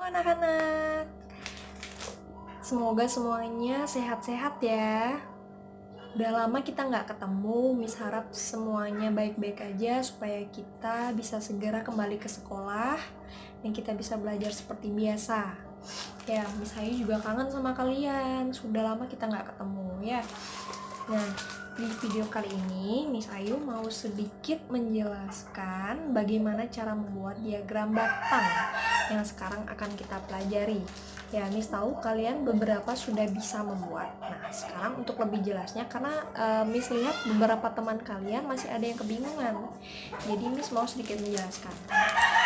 Anak-anak, semoga semuanya sehat-sehat ya. Udah lama kita nggak ketemu, Miss harap semuanya baik-baik aja supaya kita bisa segera kembali ke sekolah dan kita bisa belajar seperti biasa. Ya, Miss Ayu juga kangen sama kalian, sudah lama kita nggak ketemu ya. Nah, di video kali ini Miss Ayu mau sedikit menjelaskan bagaimana cara membuat diagram batang yang sekarang akan kita pelajari. Ya, Miss tahu kalian beberapa sudah bisa membuat. Nah, sekarang untuk lebih jelasnya, karena Miss lihat beberapa teman kalian masih ada yang kebingungan, jadi Miss mau sedikit menjelaskan.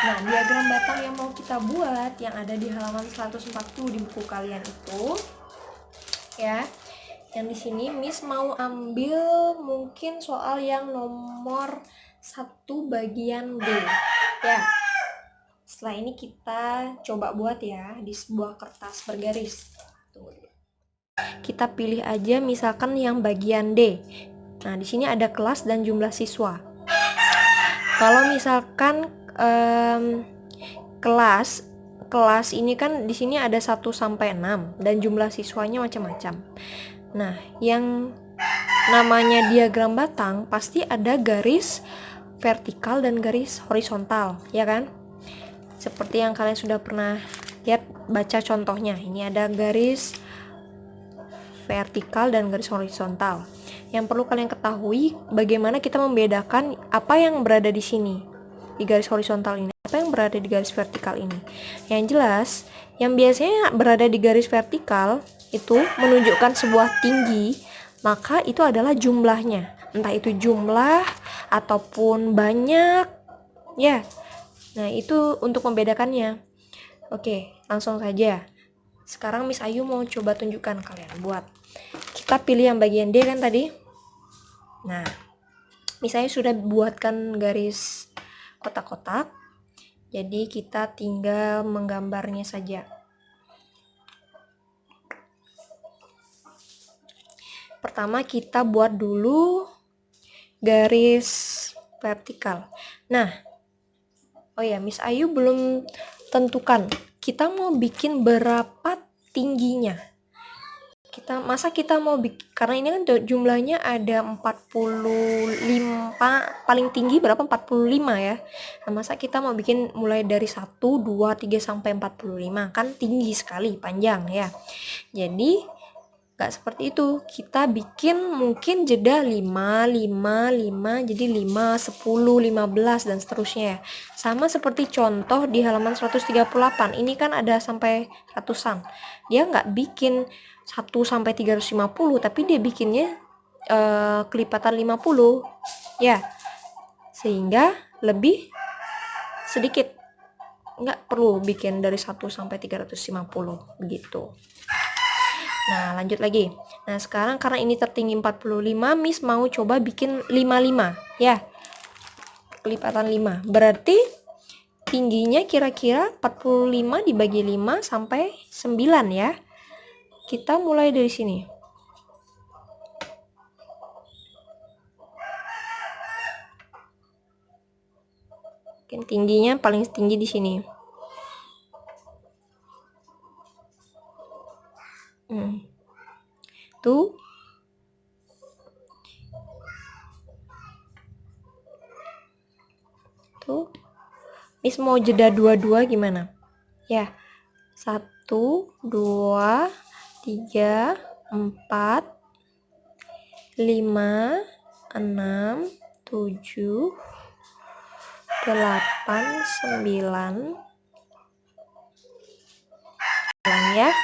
Nah, diagram batang yang mau kita buat yang ada di halaman 140 di buku kalian itu, ya, yang di sini Miss mau ambil mungkin soal yang nomor 1 bagian D, ya. Setelah ini kita coba buat ya di sebuah kertas bergaris. Kita pilih aja misalkan yang bagian D. Nah, di sini ada kelas dan jumlah siswa. Kalau misalkan kelas ini kan di sini ada 1 sampai 6 dan jumlah siswanya macam-macam. Nah, yang namanya diagram batang pasti ada garis vertikal dan garis horizontal, ya kan? Seperti yang kalian sudah pernah lihat baca contohnya. Ini ada garis vertikal dan garis horizontal. Yang perlu kalian ketahui bagaimana kita membedakan apa yang berada di sini di garis horizontal ini, apa yang berada di garis vertikal ini. Yang jelas, yang biasanya berada di garis vertikal itu menunjukkan sebuah tinggi, maka itu adalah jumlahnya. Entah itu jumlah ataupun banyak, ya. Nah, itu untuk membedakannya. Oke, langsung saja. Sekarang Miss Ayu mau coba tunjukkan kalian buat. Kita pilih yang bagian D kan tadi. Nah, Miss Ayu sudah buatkan garis kotak-kotak. Jadi kita tinggal menggambarnya saja. Pertama kita buat dulu garis vertikal. Nah, oh ya, Miss Ayu belum tentukan kita mau bikin berapa tingginya. Masa kita mau bikin, karena ini kan jumlahnya ada 45, paling tinggi berapa? 45 ya. Nah, masa kita mau bikin mulai dari 1, 2, 3 sampai 45, kan tinggi sekali, panjang ya. Jadi gak seperti itu, kita bikin mungkin jeda 5, 5, 5, jadi 5, 10, 15 dan seterusnya ya. Sama seperti contoh di halaman 138, ini kan ada sampai ratusan. Dia gak bikin 1 sampai 350, tapi dia bikinnya kelipatan 50 ya, sehingga lebih sedikit, nggak perlu bikin dari 1 sampai 350 begitu. Nah, lanjut lagi. Nah, sekarang karena ini tertinggi 45, Miss mau coba bikin 55 ya, kelipatan 5, berarti tingginya kira-kira 45 dibagi 5 sampai 9 ya. Kita mulai dari sini. Mungkin tingginya paling tinggi di sini. Tuh. Tuh. Miss mau jeda dua-dua gimana? Ya. 1, 2, 3, 4, 5, 6, 7, 8, 9 ya.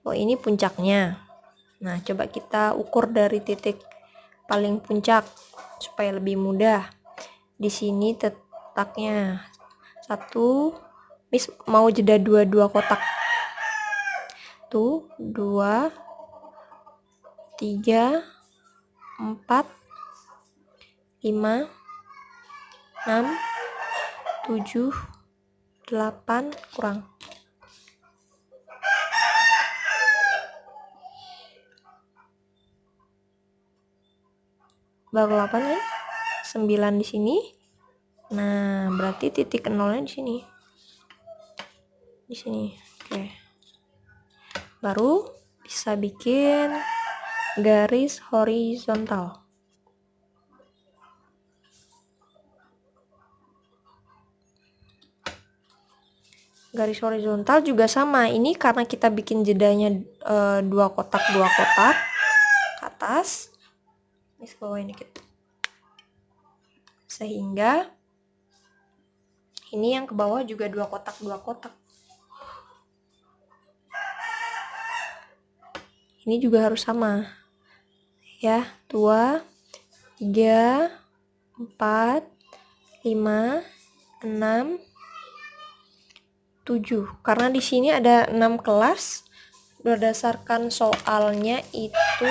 Oh, ini puncaknya. Nah, coba kita ukur dari titik paling puncak supaya lebih mudah. Di sini letaknya 1, Miss mau jeda dua kotak. Tuh, 2, 3, 4, 5, 6, 7, 8 kurang. Baru 8 kan? 9 di sini. Nah, berarti titik nolnya di sini. di sini. Oke. Baru bisa bikin garis horizontal. Garis horizontal juga sama. Ini karena kita bikin jedanya dua kotak ke atas. Ini bawain dikit. Sehingga ini yang ke bawah juga dua kotak. Ini juga harus sama. Ya, 2, 3, 4, 5, 6, 7. Karena di sini ada 6 kelas, berdasarkan soalnya itu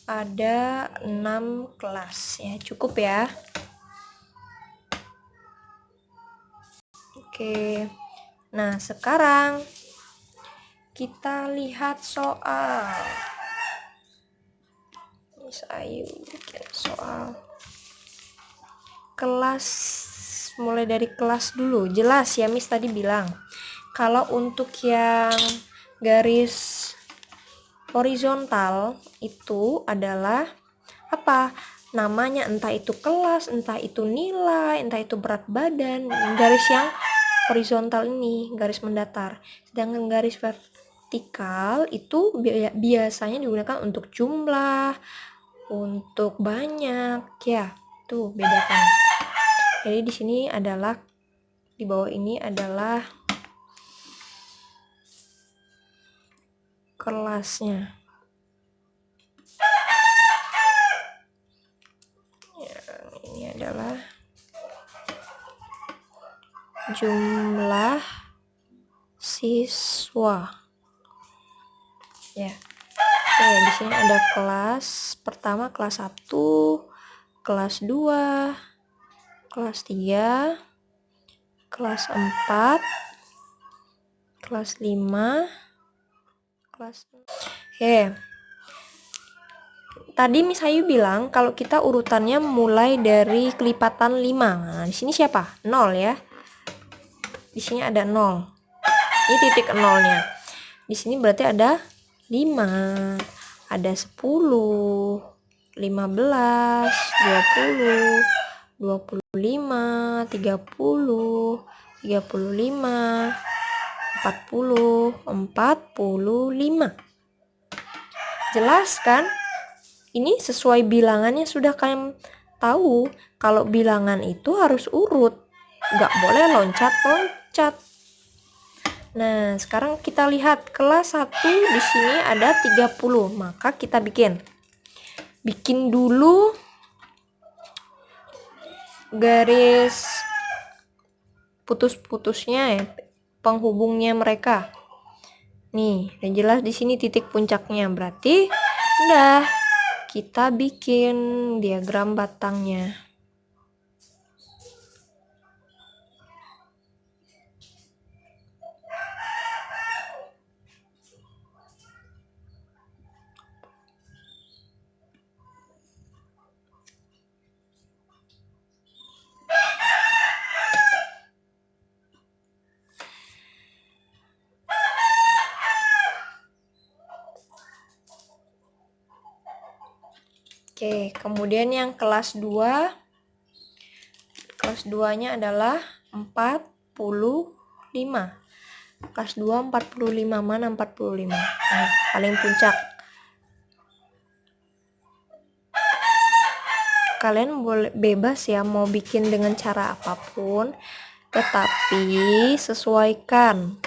ada 6 kelas ya, cukup ya. Oke. Nah, sekarang kita lihat soal. Miss Ayu bikin soal. Kelas, mulai dari kelas dulu. Jelas ya, Miss tadi bilang. Kalau untuk yang garis horizontal itu adalah apa? Namanya entah itu kelas, entah itu nilai, entah itu berat badan. Garis yang horizontal ini, garis mendatar. Sedangkan garis vertikal itu biasanya digunakan untuk jumlah, untuk banyak, ya. Tuh bedakan. Jadi di sini adalah, di bawah ini adalah kelasnya. Yang ini adalah jumlah siswa. Ya. Oke, di sini ada kelas pertama, kelas 1, kelas 2, kelas 3, kelas 4, kelas 5, kelas 6. Oke. Tadi Miss Ayu bilang kalau kita urutannya mulai dari kelipatan 5. Nah, di sini siapa? 0 ya. Di sini ada 0. Ini titik 0-nya. Di sini berarti ada 5, ada 10, 15, 20, 25, 30, 35, 40, 45. Jelas kan? Ini sesuai bilangannya, sudah kalian tahu kalau bilangan itu harus urut, nggak boleh loncat-loncat. Nah, sekarang kita lihat kelas 1 di sini ada 30, maka kita bikin dulu garis putus-putusnya ya, penghubungnya mereka. Nih, udah jelas di sini titik puncaknya, berarti udah kita bikin diagram batangnya. Oke, kemudian yang kelas 2. Kelas 2-nya adalah 45. Kelas 2 45, mana 45? Nah, paling puncak. Kalian boleh bebas ya mau bikin dengan cara apapun, tetapi sesuaikan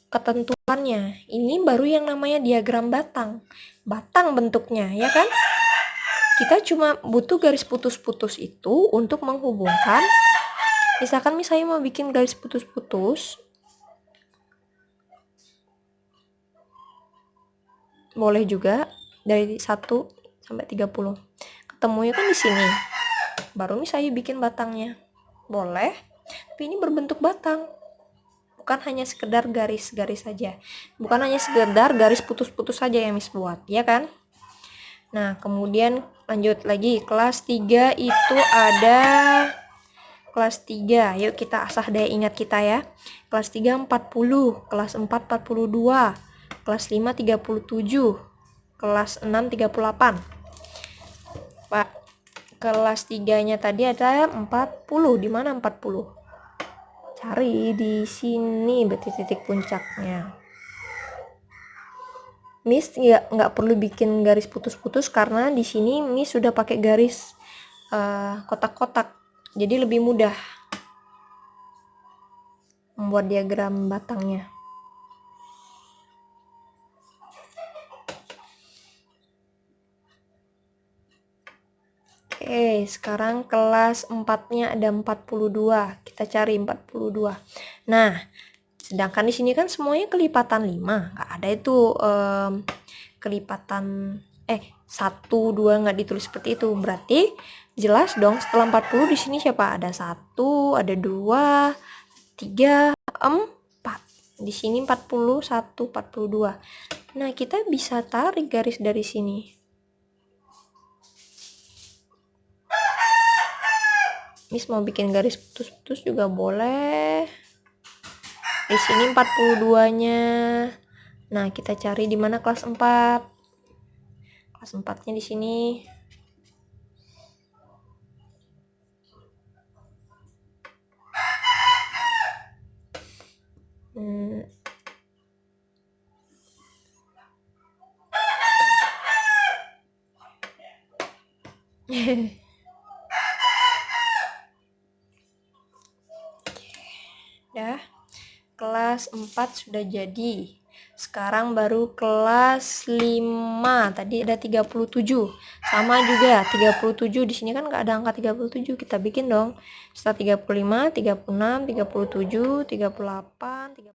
ketentuannya. Ini baru yang namanya diagram batang. Batang bentuknya, ya kan? Kita cuma butuh garis putus-putus itu untuk menghubungkan. Misalkan saya mau bikin garis putus-putus, boleh juga dari 1 sampai 30. Ketemunya kan di sini. Baru saya bikin batangnya. Boleh, tapi ini berbentuk batang. Bukan hanya sekedar garis-garis saja. Bukan hanya sekedar garis putus-putus saja yang Miss buat, ya kan? Nah, kemudian Lanjut lagi, kelas 3 itu ada kelas 3. Yuk kita asah daya ingat kita ya. Kelas 3 40, kelas 4 42, kelas 5 37, kelas 6 38. Pak, kelas 3-nya tadi ada 40. Di mana 40? Cari di sini berarti titik puncaknya. Miss nggak perlu bikin garis putus-putus karena di sini Miss sudah pakai garis kotak-kotak, jadi lebih mudah membuat diagram batangnya. Oke, sekarang kelas 4-nya ada 42. Kita cari 42. Nah, sedangkan di sini kan semuanya kelipatan 5. Nggak ada itu kelipatan 1, 2 nggak ditulis seperti itu. Berarti jelas dong setelah 40 di sini siapa? Ada 1, ada 2, 3, 4. Di sini 41, 42. Nah, kita bisa tarik garis dari sini. Miss mau bikin garis putus-putus juga boleh. Di sini 42-nya. Nah, kita cari di mana kelas 4. Kelas 4-nya di sini. Dah. Kelas 4 sudah jadi. Sekarang baru kelas 5. Tadi ada 37. Sama juga 37. Di sini kan nggak ada angka 37. Kita bikin dong. Setelah 35, 36, 37, 38, 30.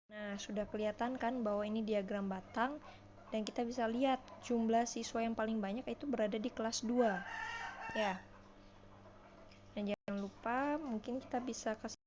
Nah, sudah kelihatan kan bahwa ini diagram batang dan kita bisa lihat jumlah siswa yang paling banyak itu berada di kelas 2. Ya. Dan jangan lupa mungkin kita bisa kasih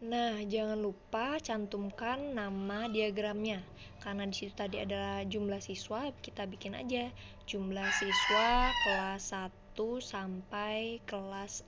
Nah, jangan lupa cantumkan nama diagramnya. Karena di situ tadi adalah jumlah siswa, kita bikin aja jumlah siswa kelas 1 sampai kelas